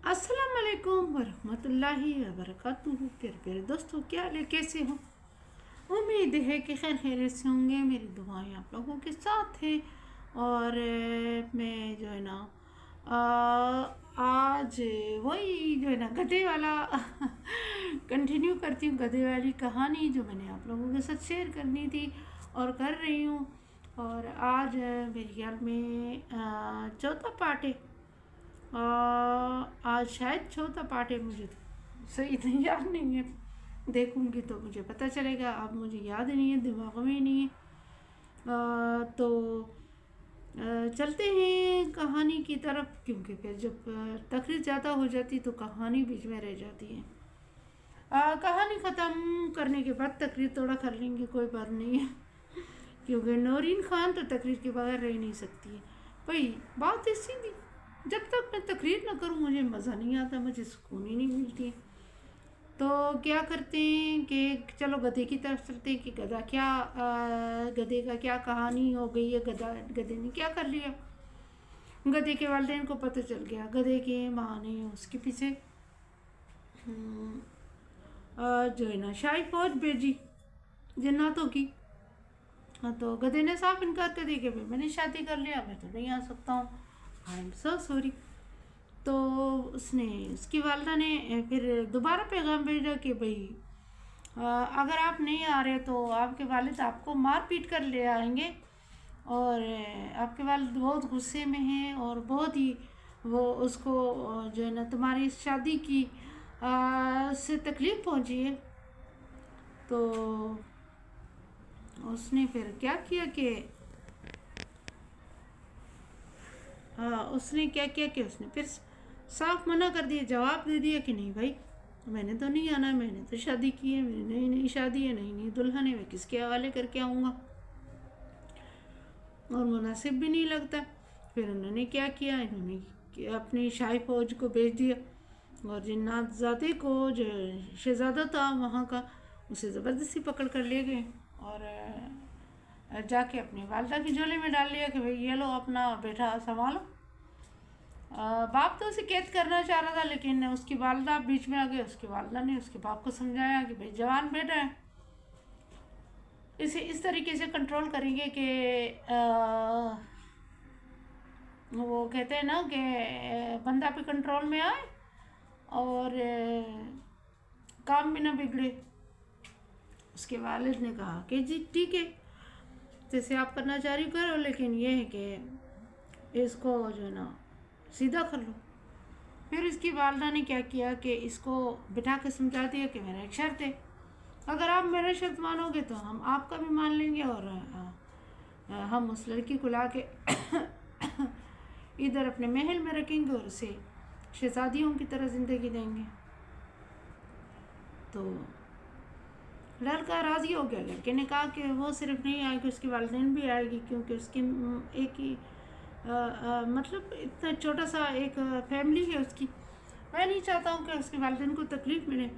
अस्सलाम वालेकुम वरहमतुल्लाहि वबरकातुहू। प्यारे दोस्तों, क्या हाल है, कैसे हो? उम्मीद है कि खैर खैरियत से होंगे। मेरी दुआएं आप लोगों के साथ है। और मैं जो है ना आज वही जो है ना गधे वाला कंटिन्यू करती हूँ। गधे वाली कहानी जो मैंने आप लोगों के साथ शेयर करनी थी और कर रही हूँ। और आज मेरे ख्याल में चौथा पार्ट है। आज शायद चौथा पार्ट है, मुझे तो सही नहीं याद नहीं है। देखूंगी तो मुझे पता चलेगा। अब मुझे याद नहीं है, दिमाग में ही नहीं है। तो चलते हैं कहानी की तरफ, क्योंकि फिर जब तकरीर ज़्यादा हो जाती तो कहानी बीच में रह जाती है। कहानी ख़त्म करने के बाद तकरीर थोड़ा कर लेंगे, कोई बात नहीं है। क्योंकि नौरीन खान तो तकरीर के बगैर रह नहीं सकती है। भाई बात ऐसी थी, जब तक मैं तकरीर ना करूँ मुझे मज़ा नहीं आता, मुझे सुकून ही नहीं मिलती है। तो क्या करते हैं कि चलो गधे की तरफ चलते हैं कि गधे का क्या कहानी हो गई है। गधे ने क्या कर लिया। गधे के वालिदैन को पता चल गया। गधे के माँ ने उसके पीछे जो है ना शाही फौज भेजी जन्नातों की। हाँ, तो गधे ने साफ इनकार कर दिया कि भाई मैंने शादी कर लिया, मैं तो नहीं आ सकता हूँ, आई एम सो सॉरी। तो उसकी वालदा ने फिर दोबारा पैगाम भेजा कि भाई अगर आप नहीं आ रहे तो आपके वालिद आपको मार पीट कर ले आएंगे। और आपके वालिद बहुत गुस्से में हैं और बहुत ही वो उसको जो है ना तुम्हारी इस शादी की से तकलीफ़ पहुंची है। तो उसने फिर क्या किया कि उसने फिर साफ मना कर दिया, जवाब दे दिया कि नहीं भाई मैंने तो नहीं आना, मैंने तो शादी की है, मेरी नई नई शादी है, नई नई दुल्हन है, मैं किसके हवाले करके आऊँगा और मुनासिब भी नहीं लगता। फिर उन्होंने क्या किया, इन्होंने अपनी शाही फौज को भेज दिया और जिन्नातज़ादे को जो शहज़ादा था वहाँ का, उसे ज़बरदस्ती पकड़ कर ले गए और जाके अपनी वालदा की झोली में डाल लिया कि भाई ये लो अपना बेटा संभालो। बाप तो उसे कैद करना चाह रहा था, लेकिन उसकी वालदा बीच में आ गई। उसकी वालदा ने उसके बाप को समझाया कि भाई जवान बेटा है, इसे इस तरीके से कंट्रोल करेंगे कि वो कहते हैं ना कि बंदा भी कंट्रोल में आए और काम भी ना बिगड़े। उसके वालिद ने कहा कि जी ठीक है, जैसे आप करना चाह रही करो, लेकिन ये है कि इसको जो है ना सीधा कर लो। फिर इसकी वालदा ने क्या किया कि इसको बिठा के समझा दिया कि मेरा एक शर्त है, अगर आप मेरा शर्त मानोगे तो हम आपका भी मान लेंगे और हम उस लड़की को ला के इधर अपने महल में रखेंगे और उसे शहजादियों की तरह ज़िंदगी देंगे। तो लड़का राज़ी हो गया। लड़के ने कहा कि वो सिर्फ नहीं आएगी, उसकी वालिदैन भी आएगी, क्योंकि उसकी एक ही मतलब इतना छोटा सा एक फैमिली है उसकी। मैं नहीं चाहता हूँ कि उसके वालिदैन को तकलीफ़ मिले।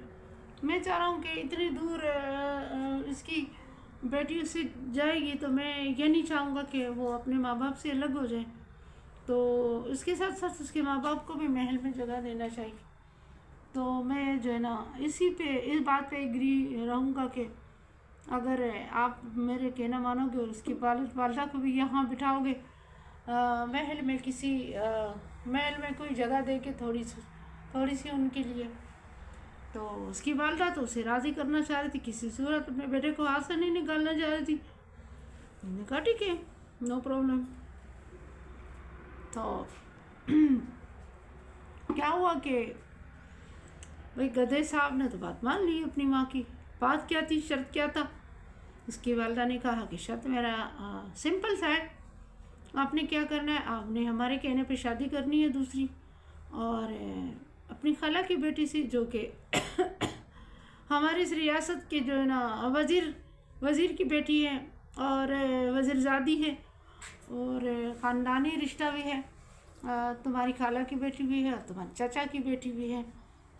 मैं चाह रहा हूँ कि इतनी दूर इसकी बेटी उससे जाएगी तो मैं ये नहीं चाहूँगा कि वो अपने माँ बाप से अलग हो जाए। तो इसके साथ साथ उसके माँ बाप को भी महल में जगह देना चाहिए। तो मैं जो है ना इस बात पे एग्री रहूँगा कि अगर आप मेरे कहना मानोगे और उसकी वालदा को भी यहाँ बिठाओगे महल में, किसी महल में कोई जगह दे के थोड़ी सी उनके लिए। तो उसकी वालदा तो उसे राज़ी करना चाह रही थी, किसी सूरत अपने बेटे को हाथ से नहीं निकालना चाह रही थी। मैंने कहा ठीक है, नो प्रॉब्लम। तो क्या हुआ कि भाई गधे साहब ने तो बात मान ली अपनी माँ की। बात क्या थी, शर्त क्या था? उसकी वालदा ने कहा कि शर्त मेरा सिंपल सा है, आपने क्या करना है, आपने हमारे कहने पे शादी करनी है दूसरी, और अपनी खाला की बेटी से, जो कि हमारी इस रियासत के जो है ना वज़ीर की बेटी है और वज़ीरज़ादी है और ख़ानदानी रिश्ता भी है। तुम्हारी खाला की बेटी भी है और तुम्हारे चाचा की बेटी भी है,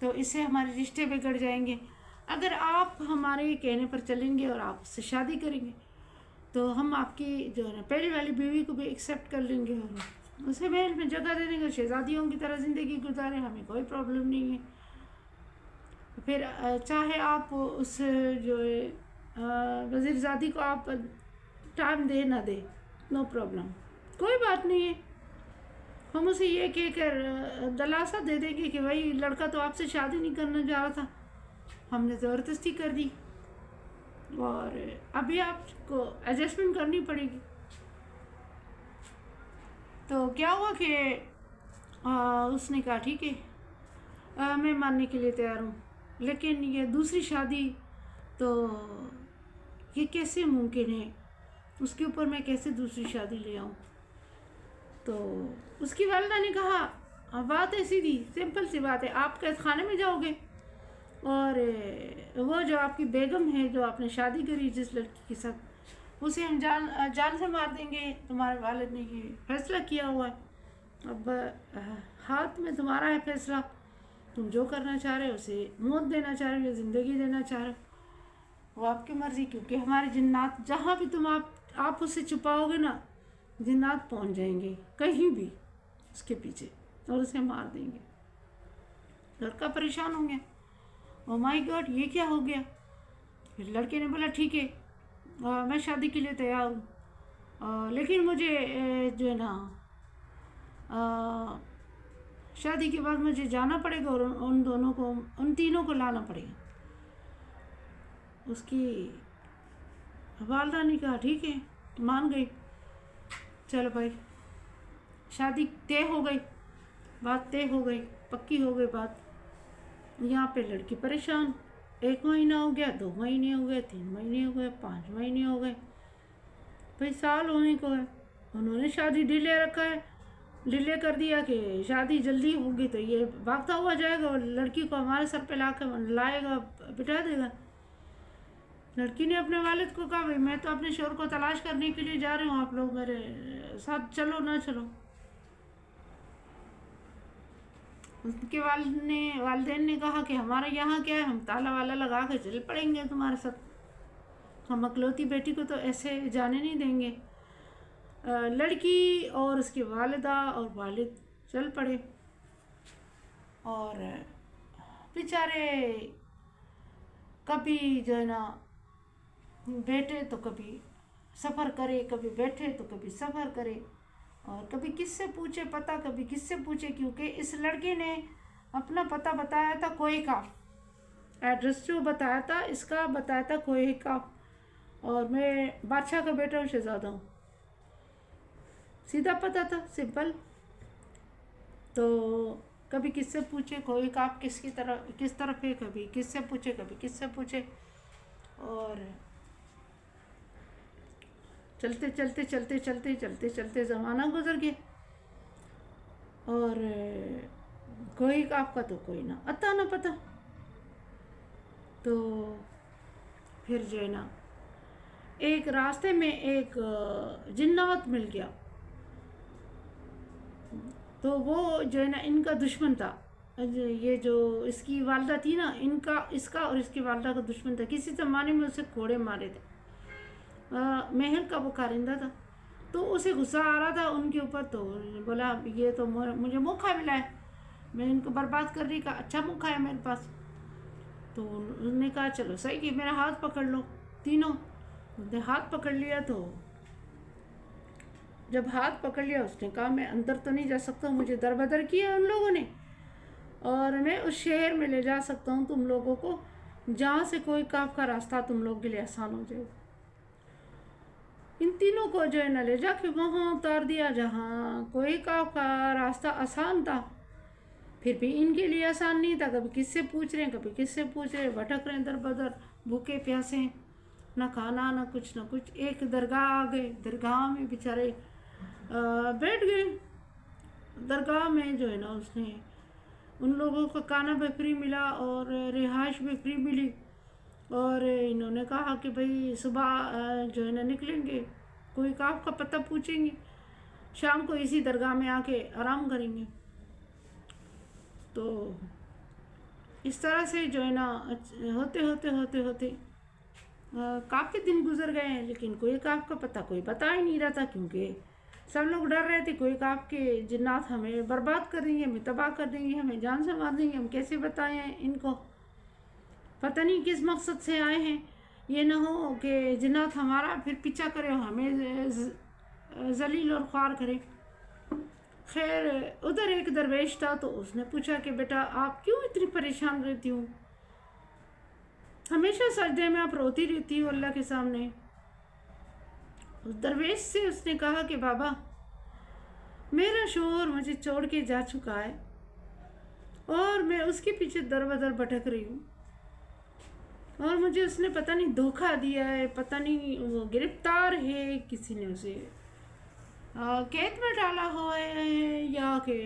तो इससे हमारे रिश्ते बिगड़ जाएंगे। अगर आप हमारे कहने पर चलेंगे और आप उससे शादी करेंगे तो हम आपकी जो है ना पहली वाली बीवी को भी एक्सेप्ट कर लेंगे और اسے محل میں جگہ دے دیں گے، شہزادیوں کی طرح زندگی گزارے، ہمیں کوئی پرابلم نہیں ہے۔ پھر چاہے آپ اس جو وزیر زادی کو آپ ٹائم دے نہ دے، نو پرابلم، کوئی بات نہیں ہے۔ ہم اسے یہ کہہ کر دلاسا دے دیں گے کہ بھائی لڑکا تو آپ سے شادی نہیں کرنا چاہ رہا تھا، ہم نے زبردستی کر دی، اور ابھی آپ کو ایڈجسٹمنٹ کرنی پڑے گی۔ تو کیا ہوا کہ اس نے کہا ٹھیک ہے، میں ماننے کے لیے تیار ہوں، لیکن یہ دوسری شادی تو یہ کیسے ممکن ہے، اس کے اوپر میں کیسے دوسری شادی لے آؤں؟ تو اس کی والدہ نے کہا بات ہے سیدھی، سمپل سی بات ہے، آپ قید خانے میں جاؤ گے، اور وہ جو آپ کی بیگم ہے جو آپ نے شادی کری جس لڑکی کے ساتھ، اسے ہم جان سے مار دیں گے۔ تمہارے والد نے یہ فیصلہ کیا ہوا ہے، اب ہاتھ میں تمہارا ہے فیصلہ، تم جو کرنا چاہ رہے ہو، اسے موت دینا چاہ رہے ہو یا زندگی دینا چاہ رہے ہو، وہ آپ کی مرضی، کیونکہ ہمارے جنات جہاں بھی تم آپ اسے چھپاؤ گے نا، جنات پہنچ جائیں گے کہیں بھی اس کے پیچھے اور اسے مار دیں گے۔ لڑکا پریشان ہو گیا، او مائی گاڈ یہ کیا ہو گیا؟ پھر لڑکے نے بولا ٹھیک ہے، میں شادی کے لیے تیار ہوں، لیکن مجھے جو ہے نا شادی کے بعد مجھے جانا پڑے گا اور ان تینوں کو لانا پڑے گا۔ اس کی والدہ نے کہا ٹھیک ہے، مان گئی، چلو بھائی شادی طے ہو گئی، بات طے ہو گئی، پکی ہو گئی بات۔ یہاں پہ لڑکی پریشان، 1 مہینہ ہو گیا، 2 مہینے ہو گئے، 3 مہینے ہو گئے، 5 مہینے ہو گئے، بھائی سال ہونے کو ہے، انہوں نے شادی ڈیلے رکھا ہے، ڈیلے کر دیا کہ شادی جلدی ہوگی تو یہ بھاگتا ہوا جائے گا اور لڑکی کو ہمارے سر پہ لائے گا، بٹھا دے گا۔ لڑکی نے اپنے والد کو کہا بھائی میں تو اپنے شوہر کو تلاش کرنے کے لیے جا رہی ہوں، آپ لوگ میرے ساتھ چلو نہ چلو۔ اس کے والدین نے کہا کہ ہمارے یہاں کیا ہے، ہم تالا والا لگا کے چل پڑیں گے تمہارے ساتھ، ہم اکلوتی بیٹی کو تو ایسے جانے نہیں دیں گے۔ لڑکی اور اس کی والدہ اور والد چل پڑے، اور بیچارے کبھی جو ہے نا بیٹھے تو کبھی سفر کرے، کبھی بیٹھے تو کبھی سفر کرے، اور کبھی کس سے پوچھے پتہ، کبھی کس سے پوچھے، کیونکہ اس لڑکے نے اپنا پتہ بتایا تھا کوئی کاف، ایڈریس جو بتایا تھا اس کا بتایا تھا کوئی کاف، اور میں بادشاہ کا بیٹا ہوں، شہزادہ ہوں، سیدھا پتہ تھا، سمپل۔ تو کبھی کس سے پوچھے کوئی کاف کس طرف ہے، کبھی کس سے پوچھے، کبھی کس سے پوچھے، اور چلتے چلتے چلتے چلتے چلتے چلتے زمانہ گزر گیا، اور کوئی کاف کا تو کوئی نہ اتا نہ پتہ۔ تو پھر جو ہے نا ایک راستے میں ایک جنات مل گیا، تو وہ جو ہے نا ان کا دشمن تھا، یہ جو اس کی والدہ تھی نا، اس کا اور اس کی والدہ کا دشمن تھا، کسی زمانے میں اسے کوڑے مارے تھے، محل کا وہ کارندہ تھا، تو اسے غصہ آ رہا تھا ان کے اوپر، تو بولا یہ تو مجھے موقع ملا ہے، میں ان کو برباد کرنے کا اچھا موقع ہے میرے پاس۔ تو انہوں نے کہا چلو صحیح کہ میرا ہاتھ پکڑ لو تینوں، انہوں نے ہاتھ پکڑ لیا، تو جب ہاتھ پکڑ لیا اس نے کہا میں اندر تو نہیں جا سکتا ہوں، مجھے در بدر کیا ان لوگوں نے، اور میں اس شہر میں لے جا سکتا ہوں تم لوگوں کو جہاں سے کوئی کاف کا راستہ تم لوگ کے لیے آسان ہو جائے۔ ان تینوں کو جو ہے نا لے جا کے وہاں اتار دیا جہاں کوئی کاف کا راستہ آسان تھا، پھر بھی ان کے لیے آسان نہیں تھا، کبھی کس سے پوچھ رہے ہیں، کبھی کس سے پوچھ رہے ہیں، بھٹک رہے ہیں در بدر، بھوکے پیاسے ہیں، نہ کھانا نہ کچھ۔ ایک درگاہ آ گئے، درگاہ میں بیچارے بیٹھ گئے، درگاہ میں جو ہے نا اس نے ان لوگوں کو کھانا بھی فری ملا اور رہائش بھی فری ملی، اور انہوں نے کہا کہ بھئی صبح جو ہے نا نکلیں گے، کوئی کاف کا پتہ پوچھیں گے، شام کو اسی درگاہ میں آ کے آرام کریں گے۔ تو اس طرح سے جو ہے نا ہوتے کافی دن گزر گئے ہیں، لیکن کوئی کاف کا پتہ کوئی بتا ہی نہیں رہا تھا، کیونکہ सब लोग डर रहे थे कोई कहा कि जिन्नात हमें बर्बाद कर देंगे, हमें तबाह कर देंगे, हमें जान से मार देंगे, हम कैसे बताएं इनको, पता नहीं किस मकसद से आए हैं। ये ना हो कि जिन्नात हमारा फिर पीछा करे, हमें जलील और ख्वार करे। खैर उधर एक दरवेश था, तो उसने पूछा कि बेटा आप क्यों इतनी परेशान रहती हो, हमेशा सजदे में आप रोती रहती हो अल्लाह के सामने। उस दरवेश से उसने कहा कि बाबा मेरा शोहर मुझे छोड़ के जा चुका है और मैं उसके पीछे दर बदर भटक रही हूँ, और मुझे उसने पता नहीं धोखा दिया है, पता नहीं वो गिरफ्तार है, किसी ने उसे कैद में डाला हुआ है, या कि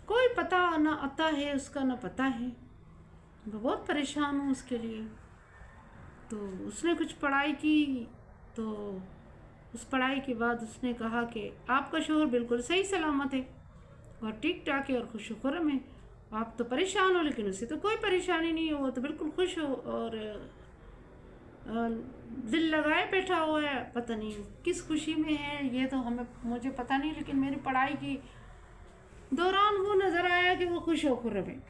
कोई पता ना आता है उसका, ना पता है। मैं बहुत परेशान हूँ उसके लिए। तो उसने कुछ पढ़ाई की, तो उस पढ़ाई के बाद उसने कहा कि आपका शोहर बिल्कुल सही सलामत है और ठीक ठाक है और खुश खुरम है, आप तो परेशान हो, लेकिन उसे तो कोई परेशानी नहीं है, वो तो बिल्कुल खुश हो और दिल लगाए बैठा हुआ है, पता नहीं किस खुशी में है, ये तो मुझे पता नहीं, लेकिन मेरी पढ़ाई की दौरान वो नज़र आया कि वो खुश हो खुरम है।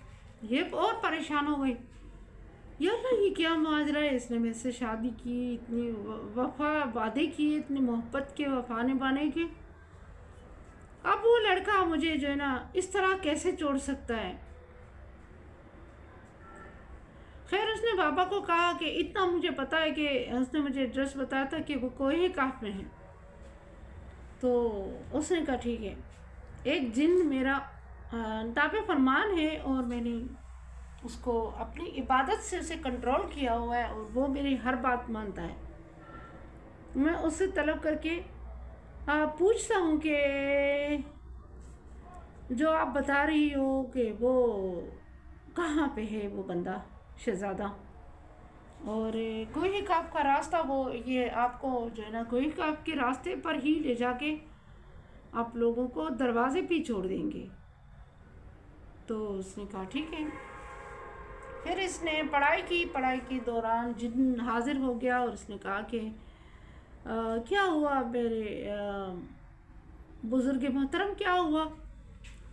ये और परेशान हो गई, यार ये क्या माजरा है, इसने मेरे से शादी की, इतनी वफा वादे किए, इतनी मोहब्बत के वफा निभाने के, अब वो लड़का मुझे जो है ना इस तरह कैसे छोड़ सकता है। खैर उसने बाबा को कहा कि इतना मुझे पता है कि उसने मुझे एड्रेस बताया था कि वो कोहे काफ में है। तो उसने कहा ठीक है, एक जिन मेरा ताबे फरमान है और मैंने उसको अपनी इबादत से उसे कंट्रोल किया हुआ है और वो मेरी हर बात मानता है। मैं उससे तलब करके पूछता हूँ कि जो आप बता रही हो कि वो कहाँ पे है वो बंदा शहज़ादा, और कोहे काफ का रास्ता, वो ये आपको जो है ना कोहे काफ के रास्ते पर ही ले जाके आप लोगों को दरवाजे पे छोड़ देंगे। तो उसने कहा ठीक है। फिर इसने पढ़ाई की, पढ़ाई के दौरान जिन हाजिर हो गया और उसने कहा कि क्या हुआ मेरे बुज़ुर्ग मोहतरम, क्या हुआ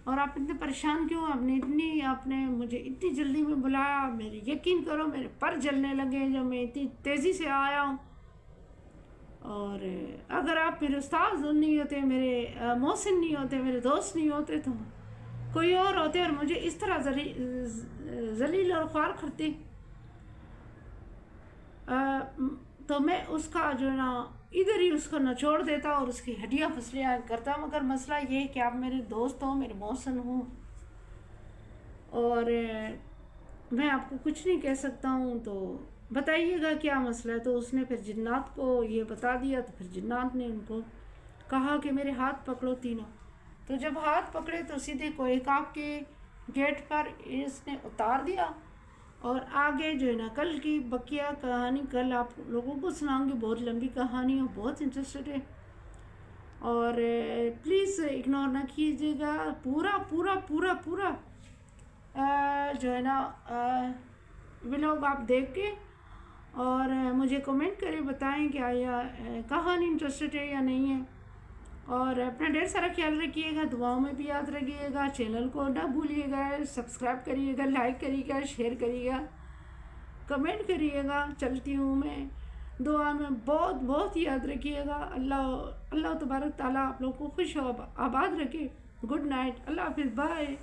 और आप इतने परेशान क्यों, आपने मुझे इतनी जल्दी में बुलाया, मेरे यकीन करो मेरे पर जलने लगे जब मैं इतनी तेज़ी से आया हूँ, और अगर आप मेरे उस्ताद नहीं होते, मेरे मोहसिन नहीं होते, मेरे दोस्त नहीं होते, तो कोई और होते और मुझे इस तरह जलील और ख्वार करते, तो मैं उसका जो है ना इधर ही उसको नचोड़ देता और उसकी हड्डियाँ फसलियाँ करता। मगर मसला ये है कि आप मेरे दोस्त हो, मेरे मोहसिन हो, और मैं आपको कुछ नहीं कह सकता हूँ, तो बताइएगा क्या मसला है। तो उसने फिर जिन्नात को ये बता दिया। तो फिर जिन्नात ने उनको कहा कि मेरे हाथ पकड़ो तीनों। तो जब हाथ पकड़े तो सीधे कोहे काफ के गेट पर इसने उतार दिया, और आगे जो है ना कल की बकिया कहानी कल आप लोगों को सुनाऊंगी, बहुत लंबी कहानी है, बहुत इंटरेस्टेड है, और प्लीज़ इग्नोर ना कीजिएगा, पूरा पूरा पूरा पूरा जो है ना व्लॉग आप देख के और मुझे कमेंट करें, बताएं कि आया कहानी इंटरेस्टेड है या नहीं है, और अपना ढेर सारा ख्याल रखिएगा, दुआओं में भी याद रखिएगा, चैनल को ना भूलिएगा, सब्सक्राइब करिएगा, लाइक करिएगा, शेयर करिएगा, कमेंट करिएगा। चलती हूँ मैं, दुआ में बहुत बहुत याद रखिएगा। अल्लाह तबारक ताला आप लोगों को खुश हो आबाद रखे। गुड नाइट, अल्लाह हाफिज़, बाय।